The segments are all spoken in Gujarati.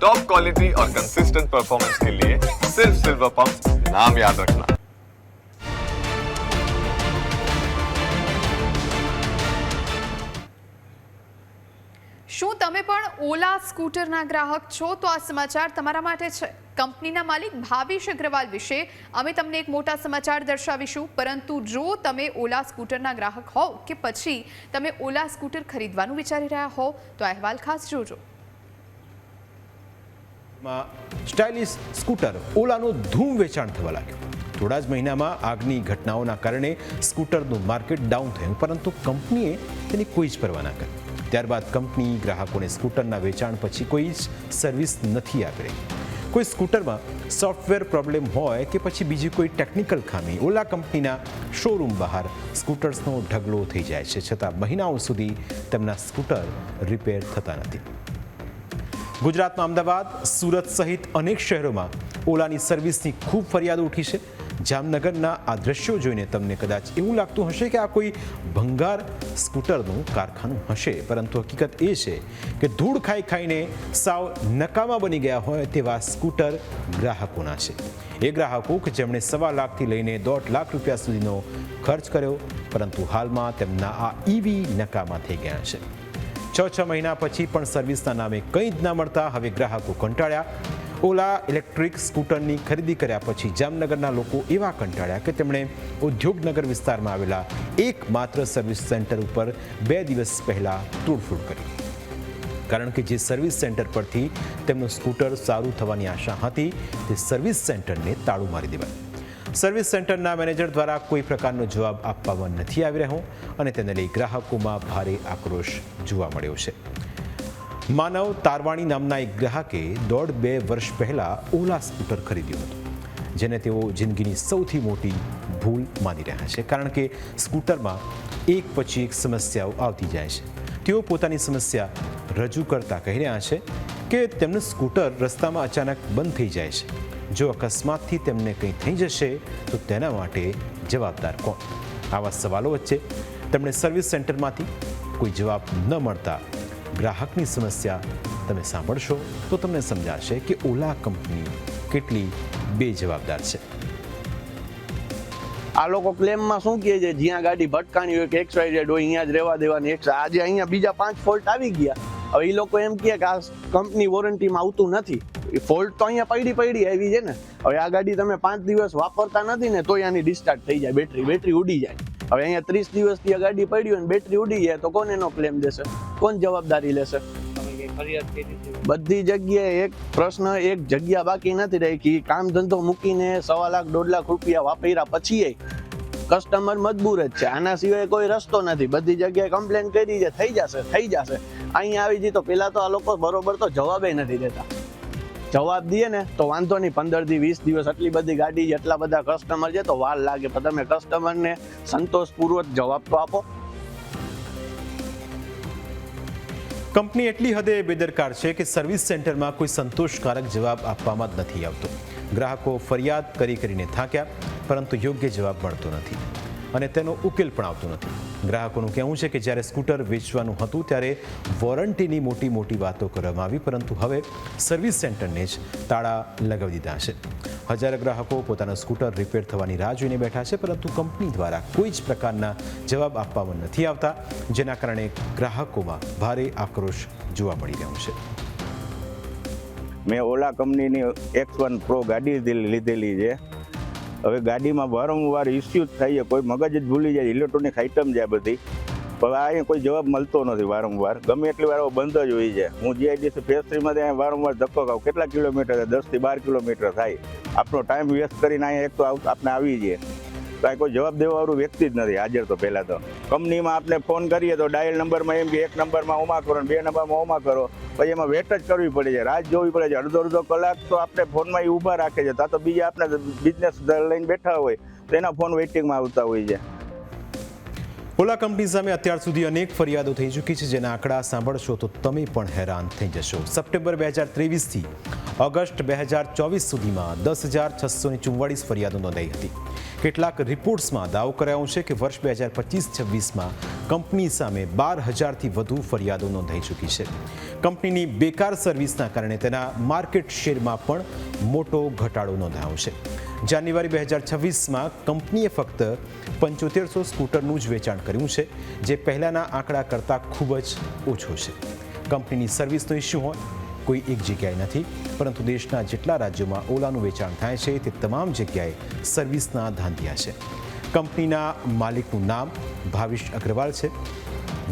टॉप क्वालिटी और कंसिस्टेंट परफॉर्मेंस के लिए सिर्फ सिल्वर पंप नाम याद रखना। શું તમે પણ ઓલા સ્કૂટરના ગ્રાહક છો તો આ સમાચાર તમારા માટે છે। કંપનીના માલિક ભાવેશ અગ્રવાલ વિશે અમે તમને એક મોટા સમાચાર દર્શાવીશું, પરંતુ જો તમે ઓલા સ્કૂટરના ગ્રાહક હોવ કે પછી તમે ઓલા સ્કૂટર ખરીદવાનું વિચારી રહ્યા હો તો આ અહેવાલ ખાસ જોજો। સ્ટાઇલિશ સ્કૂટર ઓલાનું ધૂમ વેચાણ થવા લાગ્યું। થોડા જ મહિનામાં આગની ઘટનાઓના કારણે સ્કૂટરનું માર્કેટ ડાઉન થયું, પરંતુ કંપનીએ તેની કોઈ જ પરવા ના કરી। ત્યારબાદ કંપની ગ્રાહકોને સ્કૂટરના વેચાણ પછી કોઈ જ સર્વિસ નથી આપી રહી। કોઈ સ્કૂટરમાં સોફ્ટવેર પ્રોબ્લેમ હોય કે પછી બીજી કોઈ ટેકનિકલ ખામી, ઓલા કંપનીના શોરૂમ બહાર સ્કૂટર્સનો ઢગલો થઈ જાય છે, છતાં મહિનાઓ સુધી તેમના સ્કૂટર રિપેર થતા નથી। ગુજરાતમાં અમદાવાદ, સુરત સહિત અનેક શહેરોમાં ઓલાની સર્વિસની ખૂબ ફરિયાદો ઉઠી છે। જામનગરના આ દ્રશ્યો જોઈને તમને કદાચ એવું લાગતું હશે કે આ કોઈ ભંગાર સ્કૂટરનું કારખાનું હશે, પરંતુ હકીકત એ છે કે ધૂળ ખાઈને સાવ નકામા બની ગયા હોય તેવા સ્કૂટર ગ્રાહકોના છે। એ ગ્રાહકો કે જેમણે ₹1.25 લાખથી લઈને ₹1.5 લાખ રૂપિયા સુધીનો ખર્ચ કર્યો, પરંતુ હાલમાં તેમના આ ઈવી નકામા થઈ ગયા છે। 6 મહિના પછી પણ સર્વિસના નામે કંઈ જ ના મળતા હવે ગ્રાહકો કંટાળ્યા। ઓલા ઇલેક્ટ્રિક સ્કૂટરની ખરીદી કર્યા પછી જામનગરના લોકો એવા કંટાળ્યા કે તેમણે ઉદ્યોગનગર વિસ્તારમાં આવેલા એકમાત્ર સર્વિસ સેન્ટર ઉપર 2 દિવસ પહેલા તોડફોડ કરી, કારણ કે જે સર્વિસ સેન્ટર પરથી તેમનું સ્કૂટર સારું થવાની આશા હતી તે સર્વિસ સેન્ટરને તાળું મારી દેવાયું। સર્વિસ સેન્ટરના મેનેજર દ્વારા કોઈ પ્રકારનો જવાબ આપવામાં નથી આવી રહ્યો અને તેને લઈ ગ્રાહકોમાં ભારે આક્રોશ જોવા મળ્યો છે। માનવ તારવાણી નામના એક ગ્રાહકે 1.5-2 વર્ષ પહેલા ઓલા સ્કૂટર ખરીદ્યું હતું, જેને તેઓ જિંદગીની સૌથી મોટી ભૂલ માની રહ્યા છે, કારણ કે સ્કૂટરમાં એક પછી એક સમસ્યાઓ આવતી જાય છે। તેઓ પોતાની સમસ્યા રજૂ કરતા કહી રહ્યા છે કે તેમનું સ્કૂટર રસ્તામાં અચાનક બંધ થઈ જાય છે। જો અકસ્માતથી તેમને કંઈ થઈ જશે તો તેના માટે જવાબદાર કોણ? આવા સવાલો વચ્ચે તેમણે સર્વિસ સેન્ટરમાંથી કોઈ જવાબ ન મળતા ગ્રાહકની સમસ્યા તમે સાંભળશો તો તમને સમજાશે કે ઓલા કંપની કેટલી બેજવાબદાર છે। આ લોકો ક્લેમમાં શું કહે છે, જ્યાં ગાડી ભટકાણી હોય કે XYZ હોય અહીંયા જ રહેવા દેવાની, આજે અહીંયા બીજા 5 ફોલ્ટ આવી ગયા। હવે એ લોકો એમ કહે કે આ કંપની વોરંટીમાં આવતું નથી, ફોલ્ટ તો અહીંયા પડી આવી છે ને। હવે આ ગાડી તમે 5 દિવસ વાપરતા નથી ને તોય આની ડિસ્ચાર્જ થઈ જાય, બેટરી ઉડી જાય। હવે અહીંયા 30 દિવસથી આ ગાડી પડી હોય ને બેટરી ઉડી જાય તો કોણ એનો ક્લેમ દેશે? કોણ જવાબદારી લેશે? બધી જગ્યાએ એક પ્રશ્ન, એક જગ્યા બાકી નથી રહી। કામ ધંધો મૂકીને 1.25 લાખ 1.5 લાખ રૂપિયા વાપર્યા પછી કસ્ટમર મજબૂર જ છે, આના સિવાય કોઈ રસ્તો નથી। બધી જગ્યાએ કમ્પ્લેન કરી છે, થઈ જશે। અહીંયા આવી જઈ તો પેલા તો આ લોકો બરોબર તો જવાબે નથી દેતા। જવાબ દઈએ ને તો વાંધો નહીં, 15 થી 20 દિવસ આટલી બધી ગાડી, એટલા બધા કસ્ટમર છે તો વાર લાગે, પણ તમે કસ્ટમરને સંતોષપૂર્વક જવાબ તો આપો। કંપની એટલી હદે બેદરકાર છે કે સર્વિસ સેન્ટરમાં કોઈ સંતોષકારક જવાબ આપવામાં જ નથી આવતો। ગ્રાહકો ફરિયાદ કરીને થાક્યા, પરંતુ યોગ્ય જવાબ મળતો નથી અને તેનો ઉકેલ પણ આવતો નથી। ગ્રાહકોનું કહેવું છે કે જ્યારે સ્કૂટર વેચવાનું હતું ત્યારે વોરંટીની મોટી વાતો કરવામાં આવી, પરંતુ હવે સર્વિસ સેન્ટરને જ તાળા લગાવી દીધા છે। હજારો ગ્રાહકો પોતાના સ્કૂટર રિપેર થવાની રાહ જોઈને બેઠા છે, પરંતુ કંપની દ્વારા કોઈ જ પ્રકારના જવાબ આપવામાં નથી આવતા, જેના કારણે ગ્રાહકોમાં ભારે આક્રોશ જોવા મળી રહ્યો છે। મેં ઓલા કંપનીની X1 Pro ગાડી લીધેલી છે। હવે ગાડીમાં વારંવાર ઇસ્યુ થાય છે, કોઈ મગજ જ ભૂલી જાય, ઇલેક્ટ્રોનિક આઇટમ છે બધી, પણ અહીંયા કોઈ જવાબ મળતો નથી। વારંવાર ગમે એટલી વાર બંધ જ હોય છે। હું GIDC ફેઝ 3માં ત્યાં વારંવાર ધક્કો ખાઉં, કેટલા કિલોમીટર 10 થી 12 કિલોમીટર થાય, આપણો ટાઈમ વેસ્ટ કરીને અહીંયા એક તો આપણે આવી જઈએ, કાંઈ કોઈ જવાબ દેવાવાળું વ્યક્તિ જ નથી હાજર। તો પહેલાં તો કંપનીમાં આપણે ફોન કરીએ તો ડાયલ નંબરમાં એમ કે 1 નંબરમાં ઓમાં કરો ને 2 નંબરમાં ઓમાં કરો, પછી એમાં વેટ જ કરવી પડે છે, રાહ જોવી પડે છે, અડધો કલાક તો આપણે ફોનમાં એ ઊભા રાખે છે। ત્યાં તો બીજા આપણે બિઝનેસ લઈને બેઠા હોય તો એના ફોન વેઇટિંગમાં આવતા હોય છે। ઓલા કંપની સામે અત્યાર સુધી અનેક ફરિયાદો થઈ ચૂકી છે, જેના આંકડા સાંભળશો તો તમે પણ હેરાન થઈ જશો। સપ્ટેમ્બર 2023થી ઓગસ્ટ 2024 સુધીમાં 10,644 ફરિયાદો નોંધાઈ હતી। કેટલાક રિપોર્ટ્સમાં દાવો કરાયો છે કે વર્ષ 2025-26માં કંપની સામે 12,000થી વધુ ફરિયાદો નોંધાઈ ચૂકી છે. કંપનીની બેકાર સર્વિસના કારણે તેના માર્કેટ શેરમાં પણ મોટો ઘટાડો નોંધાયો છે. જાન્યુઆરી 2026માં કંપનીએ ફક્ત 7500 સ્કૂટરનું જ વેચાણ કર્યું છે, જે પહેલાંના આંકડા કરતાં ખૂબ જ ઓછો છે. કંપનીની સર્વિસનો ઇસ્યુ હોય કોઈ એક જગ્યાએ નથી, પરંતુ દેશના જેટલા રાજ્યોમાં ઓલાનું વેચાણ થાય છે તે તમામ જગ્યાએ સર્વિસના ધાંધિયા છે. કંપનીના માલિકનું નામ ભાવિશ અગ્રવાલ છે,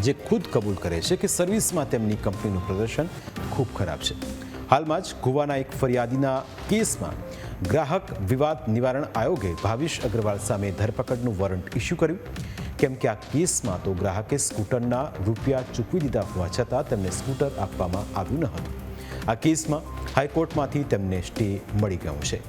જે ખુદ કબૂલ કરે છે કે સર્વિસમાં તેમની કંપનીનું પ્રદર્શન ખૂબ ખરાબ છે. હાલમાં જ ગોવાના એક ફરિયાદીના કેસમાં ગ્રાહક વિવાદ નિવારણ આયોગે ભાવિશ અગ્રવાલ સામે ધરપકડનું વોરંટ ઇસ્યુ કર્યું, કેમ કે આ કેસમાં તો ગ્રાહકે સ્કૂટરના રૂપિયા ચૂકવી દીધા હોવા છતાં તેમને સ્કૂટર આપવામાં આવ્યું ન હતું. આ કેસમાં હાઈકોર્ટમાંથી તેમને સ્ટે મળી ગયો છે.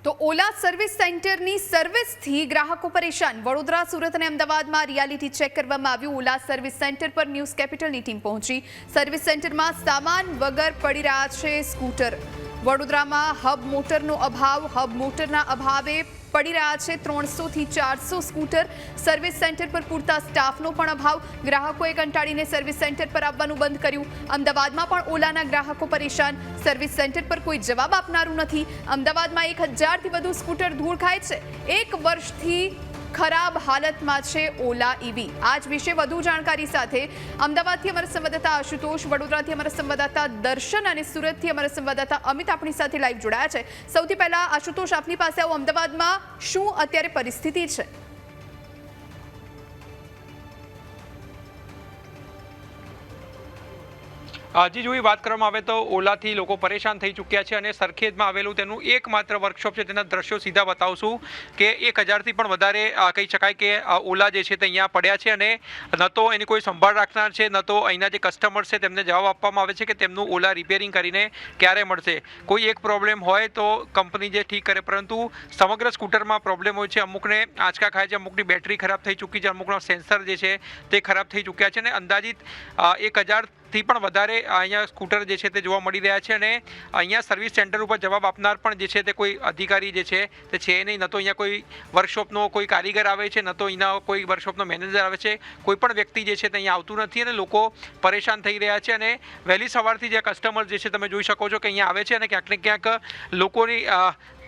તો ઓલા સર્વિસ સેન્ટરની સર્વિસથી ગ્રાહકો પરેશાન. વડોદરા, સુરત અને અમદાવાદમાં રિયાલિટી ચેક કરવામાં આવ્યું. ઓલા સર્વિસ સેન્ટર પર ન્યૂઝ કેપિટલની ટીમ પહોંચી. સર્વિસ સેન્ટરમાં સામાન વગર પડી રહ્યા છે સ્કૂટર. વડોદરામાં હબ મોટરનો અભાવ. હબ મોટરના અભાવે પડી રહ્યા છે 300થી 400 સ્કૂટર. સર્વિસ સેન્ટર પર પૂરતા સ્ટાફનો પણ અભાવ. ગ્રાહકોએ કંટાળીને સર્વિસ સેન્ટર પર આવવાનું બંધ કર્યું. અમદાવાદમાં પણ ઓલાના ગ્રાહકો પરેશાન. સર્વિસ સેન્ટર પર કોઈ જવાબ આપનારું નથી. અમદાવાદમાં 1000થી વધુ સ્કૂટર ધૂળ ખાય છે. 1 વર્ષથી ખરાબ હાલતમાં છે ઓલા ઈવી. આજ વિશે વધુ જાણકારી સાથે અમદાવાદથી અમારા સંવાદદાતા આશુતોષ, વડોદરાથી અમારા સંવાદદાતા દર્શન અને સુરતથી અમારા સંવાદદાતા અમિત આપણી સાથે લાઈવ જોડાયા છે. સૌથી પહેલા આશુતોષ, આપની પાસે આવો. અમદાવાદમાં શું અત્યારે પરિસ્થિતિ છે? હજી જો વાત કરવામાં આવે તો ઓલાથી લોકો પરેશાન થઈ ચૂક્યા છે અને સરખેજમાં આવેલું તેનું એકમાત્ર વર્કશોપ છે. તેના દ્રશ્યો સીધા બતાવશું કે 1000થી પણ વધારે કહી શકાય કે ઓલા જે છે તે અહીંયા પડ્યા છે અને ન તો એની કોઈ સંભાળ રાખનાર છે, ન તો અહીંના જે કસ્ટમર્સ છે તેમને જવાબ આપવામાં આવે છે કે તેમનું ઓલા રિપેરિંગ કરીને ક્યારે મળશે. કોઈ એક પ્રોબ્લેમ હોય તો કંપની જે ઠીક કરે, પરંતુ સમગ્ર સ્કૂટરમાં પ્રોબ્લેમ હોય છે. અમુકને આંચકા ખાય છે, અમુકની બેટરી ખરાબ થઈ ચૂકી છે, અમુકના સેન્સર જે છે તે ખરાબ થઈ ચૂક્યા છે અને અંદાજિત 1000થી પણ વધારે અહીંયા સ્કૂટર જે છે તે જોવા મળી રહ્યા છે અને અહીંયા સર્વિસ સેન્ટર ઉપર જવાબ આપનાર પણ જે છે તે કોઈ અધિકારી જે છે તે છે નહીં. ન તો અહીંયા કોઈ વર્કશોપનો કોઈ કારીગર આવે છે, ન તો અહીંના કોઈ વર્કશોપનો મેનેજર આવે છે. કોઈ પણ વ્યક્તિ જે છે તે અહીંયા આવતું નથી અને લોકો પરેશાન થઈ રહ્યા છે. અને વહેલી સવારથી જે કસ્ટમર જે છે તમે જોઈ શકો છો કે અહીંયા આવે છે અને ક્યાંક ને ક્યાંક લોકોની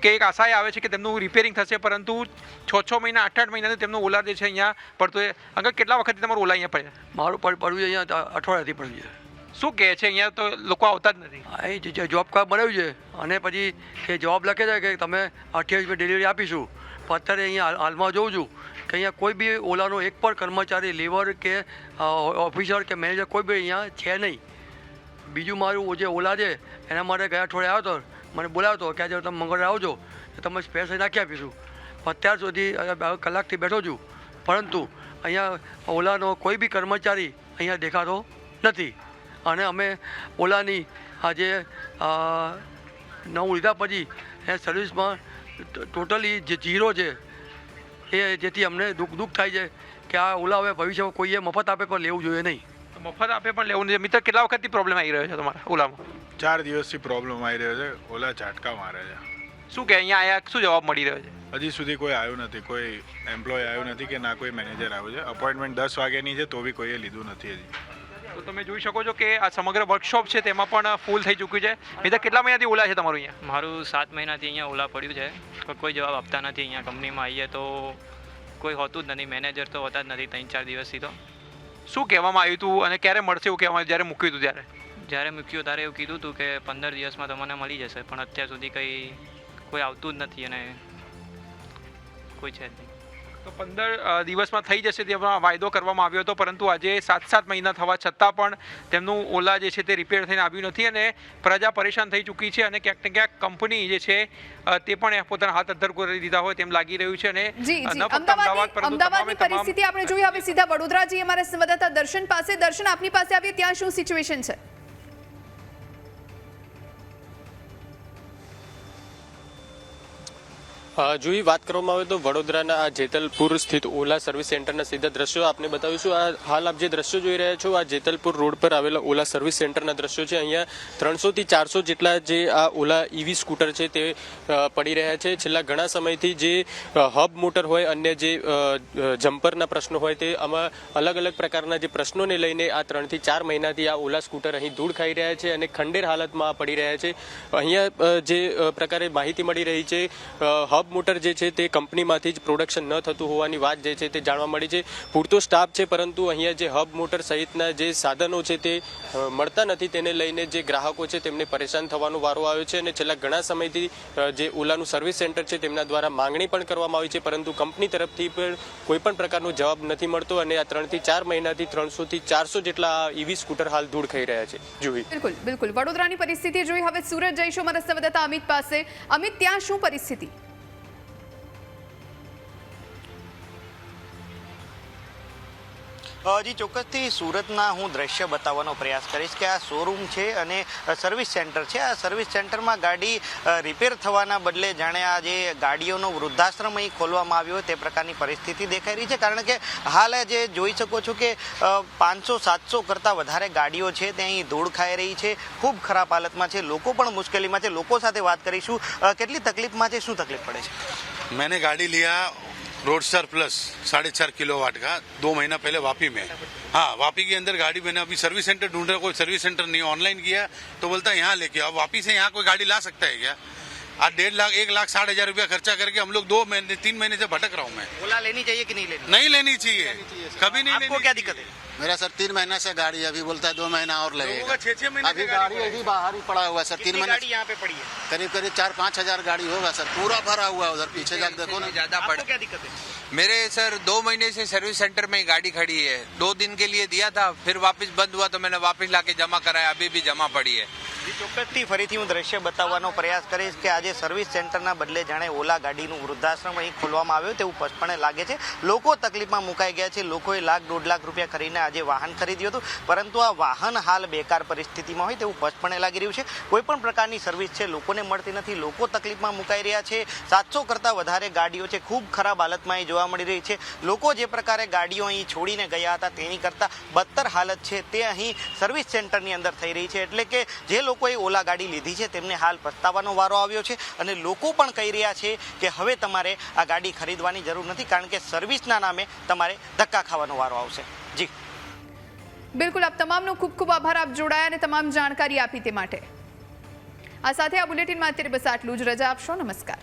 કે એક આશાએ આવે છે કે તેમનું રિપેરિંગ થશે, પરંતુ 6 મહિના 8 મહિનાથી તેમનું ઓલા જે છે અહીંયા પડતો હોય. અંકલ, કેટલા વખતથી તમારું ઓલા અહીંયા પડે? મારું પડ્યું છે અહીંયા અઠવાડિયાથી પડ્યું છે. શું કહે છે? અહીંયા તો લોકો આવતા જ નથી. અહીં જોબ કાર્ડ બનાવ્યું છે અને પછી એ જવાબ લખે છે કે તમે 28 ડિલિવરી આપીશું. પણ અત્યારે અહીંયા હાલમાં જોઉં છું કે અહીંયા કોઈ બી ઓલાનો એક પણ કર્મચારી, લેબર કે ઓફિસર કે મેનેજર કોઈ બી અહીંયા છે નહીં. બીજું મારું જે ઓલા છે એના માટે ગયા અઠવાડિયે આવ્યો હતો, મને બોલાવ્યો હતો કે આજે તમે મંગળવારે આવજો તો તમે સ્પેસ નાખી આપીશું. અત્યાર સુધી કલાકથી બેઠો છું, પરંતુ અહીંયા ઓલાનો કોઈ બી કર્મચારી અહીંયા દેખાતો નથી. અને અમે ઓલાની આજે નવું લીધા પછી એ સર્વિસમાં ટોટલી જે ઝીરો છે, એ જેથી અમને દુઃખ થાય છે કે આ ઓલા હવે ભવિષ્યમાં કોઈએ મફત આપે પણ લેવું જોઈએ નહીં. મફત આપે પણ લેવું નહીં. મિત્ર, કેટલા વખતથી પ્રોબ્લેમ આવી રહ્યો છે તમારા ઓલામાં? 4 દિવસથી પ્રોબ્લેમ આવી રહ્યો છે. ઓલા ઝાટકા મારે છે. શું કે અહીંયા આયા શું જવાબ મળી રહ્યો છે? હજી સુધી કોઈ આવ્યું નથી, કોઈ એમ્પ્લોય આવ્યું નથી કે ના કોઈ મેનેજર આવ્યું છે. અપોઇન્ટમેન્ટ 10 વાગ્યાની છે તો બી કોઈએ લીધું નથી હજી. તો તમે જોઈ શકો છો કે આ સમગ્ર વર્કશોપ છે તેમાં પણ ફૂલ થઈ ચૂક્યું છે. મિત્ર, કેટલા મહિનાથી ઓલા છે તમારું અહીંયા? મારું 7 મહિનાથી અહીંયા ઓલા પડ્યું છે, પણ કોઈ જવાબ આપતા નથી. અહીંયા કંપનીમાં આવીએ તો કોઈ હોતું જ નથી, મેનેજર તો હોતા જ નથી 3-4 દિવસથી. તો શું કહેવામાં આવ્યું હતું અને ક્યારે મળશે એવું કહેવામાં જ્યારે મૂક્યું હતું ત્યારે? જ્યારે મૂક્યું ત્યારે એવું કીધું હતું કે 15 દિવસમાં તમને મળી જશે, પણ અત્યાર સુધી કોઈ આવતું જ નથી અને કોઈ છે જ નહીં. તો 15 દિવસમાં થઈ જશે તેમાં વાયદો કરવામાં આવ્યો હતો, પરંતુ આજે 7 મહિના થવા છતાં પણ તેમનું ઓલા જે છે તે રિપેર થઈને આવ્યું નથી અને પ્રજા પરેશાન થઈ ચૂકી છે. અને ક્યાંક ને ક્યાંક કંપની જે છે તે પણ પોતાના હાથ અદ્ધર કરી દીધા હોય તેમ લાગી રહ્યું છે. અને અમદાવાદની પરિસ્થિતિ આપણે જોઈએ. હવે સીધા વડોદરા જઈએ અમારા સંવાદદાતા દર્શન પાસે. દર્શન, આપની પાસે આવીએ, ત્યાં શું સિચ્યુએશન છે? જોઈ વાત કરવામાં આવે તો વડોદરાના આ જેતલપુર સ્થિત ઓલા સર્વિસ સેન્ટરના સીધા દ્રશ્યો આપને બતાવીશું. આ હાલ આપ જે દ્રશ્યો જોઈ રહ્યા છો આ જેતલપુર રોડ પર આવેલા ઓલા સર્વિસ સેન્ટરના દ્રશ્યો છે. અહીંયા 300 થી 400 જેટલા જે આ ઓલા ઈવી સ્કૂટર છે તે પડી રહ્યા છે. છેલ્લા ઘણા સમયથી જે હબ મોટર હોય અન્ય જે જમ્પરના પ્રશ્નો હોય તે આમાં અલગ અલગ પ્રકારના જે પ્રશ્નોને લઈને આ 3 થી 4 મહિનાથી આ ઓલા સ્કૂટર અહીં ધૂળ ખાઈ રહ્યા છે અને ખંડેર હાલતમાં પડી રહ્યા છે. અહીંયા જે પ્રકારે માહિતી મળી રહી છે હબ મોટર જે છે તે કંપનીમાંથી જ પ્રોડક્શન ન થતું હોવાની વાત જે છે તે જાણવા મળી છે. પૂરતો સ્ટાફ છે પરંતુ અહીંયા જે હબ મોટર સહિતના જે સાધનો છે તે મળતા નથી. તેને લઈને જે ગ્રાહકો છે તેમને પરેશાન થવાનો વારો આવ્યો છે અને છેલ્લા ઘણા સમયથી જે ઓલાનું સર્વિસ સેન્ટર છે તેમના દ્વારા માંગણી પણ કરવામાં આવી છે પરંતુ કંપની તરફથી પણ કોઈ પણ પ્રકારનો જવાબ નથી મળતો અને આ 3 થી 4 મહિનાથી 300 થી 400 જેટલા ઈવી સ્કૂટર હાલ ધૂળ ખાઈ રહ્યા છે. જોઈ બિલકુલ વડોદરાની પરિસ્થિતિ જોઈ. હવે સુરત જઈશું મારા સંવાદદાતા અમિત પાસે. અમિત, ત્યાં શું પરિસ્થિતિ? જી ચોક્કસથી સુરતના હું દ્રશ્ય બતાવવાનો પ્રયાસ કરીશ કે આ શોરૂમ છે અને સર્વિસ સેન્ટર છે. આ સર્વિસ સેન્ટરમાં ગાડી રિપેર થવાના બદલે જાણે આ જે ગાડીઓનો વૃદ્ધાશ્રમ અહીં ખોલવામાં આવ્યો હોય તે પ્રકારની પરિસ્થિતિ દેખાઈ રહી છે. કારણ કે હાલ જે જોઈ શકો છો કે 500-700 કરતાં વધારે ગાડીઓ છે તે અહીં ધૂળ ખાઈ રહી છે. ખૂબ ખરાબ હાલતમાં છે. લોકો પણ મુશ્કેલીમાં છે. લોકો સાથે વાત કરીશું. કેટલી તકલીફમાં છે, શું તકલીફ પડે છે? मैंने गाड़ी लिया रोडस्टर प्लस 4.5 किलोवाट का 2 महीना पहले वापी में. हाँ, वापी के अंदर गाड़ी मैंने अभी सर्विस सेंटर ढूंढ रहा, कोई सर्विस सेंटर नहीं. ऑनलाइन किया तो बोलता है यहाँ लेके आओ. वापी से यहाँ कोई गाड़ी ला सकता है क्या? आज 1.5 लाख 1,60,000 रुपया खर्चा करके हम लोग 2 महीने 3 महीने से भटक रहा हूँ मैं. ओला लेनी चाहिए कि नहीं लेनी? नहीं लेनी चाहिए, कभी नहीं. आपको क्या दिक्कत है? मेरा सर 3 महीना से गाड़ी अभी बोलता है 2 महीना और लगेगा. 6-6 महीने अभी गाड़ी अभी बाहर ही पड़ा हुआ है सर. 3 महीने गाड़ी यहाँ पे पड़ी है. करीब 4-5 हजार गाड़ी होगा सर. पूरा भरा हुआ है उधर पीछे जाकर देखो ना. ज्यादा आपको क्या दिक्कत है? मेरे सर 2 महीने से सर्विस सेंटर में ही गाड़ी खड़ी है. 2 दिन के लिए दिया था, फिर वापस बंद हुआ तो मैंने वापस लाके जमा कराया. अभी भी जमा पड़ी है. ચોક્કસથી ફરીથી હું દ્રશ્ય બતાવવાનો પ્રયાસ કરીશ કે આજે સર્વિસ સેન્ટરના બદલે જાણે ઓલા ગાડીનું વૃદ્ધાશ્રમ અહીં ખોલવામાં આવ્યું તેવું સ્પષ્ટપણે લાગે છે. લોકો તકલીફમાં મુકાઈ ગયા છે. લોકોએ $1.5 લાખ રૂપિયા ખરીદીને આજે વાહન ખરીદ્યું હતું પરંતુ આ વાહન હાલ બેકાર પરિસ્થિતિમાં હોય તેવું સ્પષ્ટપણે લાગી રહ્યું છે. કોઈ પણ પ્રકારની સર્વિસ છે લોકોને મળતી નથી. લોકો તકલીફમાં મુકાઈ રહ્યા છે. 700 કરતાં વધારે ગાડીઓ છે ખૂબ ખરાબ હાલતમાં અહીં જોવા મળી રહી છે. લોકો જે પ્રકારે ગાડીઓ અહીં છોડીને ગયા હતા તેની કરતાં બદતર હાલત છે તે અહીં સર્વિસ સેન્ટરની અંદર થઈ રહી છે. એટલે કે જે લોકોએ ઓલા ગાડી લીધી છે તેમને હાલ પસ્તાવાનો વારો આવ્યો છે અને લોકો પણ કહી રહ્યા છે કે હવે તમારે આ ગાડી ખરીદવાની જરૂર નથી કારણ કે સર્વિસના નામે તમારે ધક્કા ખાવાનો વારો આવશે. જી બિલકુલ, આપ તમામનો ખૂબ ખૂબ આભાર. આપ જોડાયા અને તમામ જાણકારી આપી તે માટે. આ સાથે આ બુલેટિનમાં અત્યારે બસ આટલું જ. રજા આપશો. નમસ્કાર.